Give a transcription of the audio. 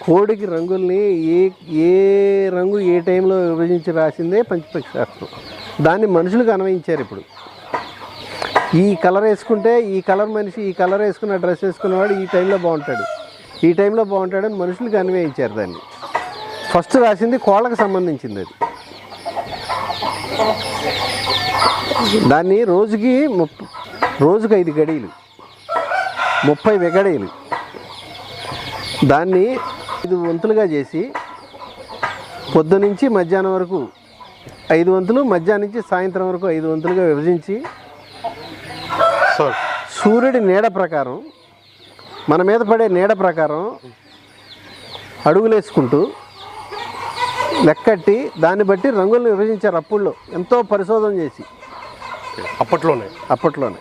కోడికి రంగుల్ని ఏ ఏ రంగు ఏ టైంలో విభజించి రాసిందే పంచపక్షి శాస్త్రం. దాన్ని మనుషులకు అన్వయించారు. ఇప్పుడు ఈ కలర్ వేసుకుంటే ఈ కలర్ మనిషి ఈ కలర్ వేసుకున్న డ్రెస్ వేసుకున్నవాడు ఈ టైంలో బాగుంటాడు, ఈ టైంలో బాగుంటాడని మనుషులకు అన్వయించారు. దాన్ని ఫస్ట్ రాసింది కోళ్ళకు సంబంధించింది. అది దాన్ని రోజుకి 5 గడియలు 30 వెగడీలు దాన్ని 5 వంతులుగా చేసి పొద్దునుంచి మధ్యాహ్నం వరకు 5 వంతులు, మధ్యాహ్నం నుంచి సాయంత్రం వరకు 5 వంతులుగా విభజించి సూర్యుడి నీడ ప్రకారం మన మీద పడే నీడ ప్రకారం అడుగులేసుకుంటూ లెక్కట్టి దాన్ని బట్టి రంగులను విభజించారు. అప్పుల్లో ఎంతో పరిశోధన చేసి అప్పట్లోనే అప్పట్లోనే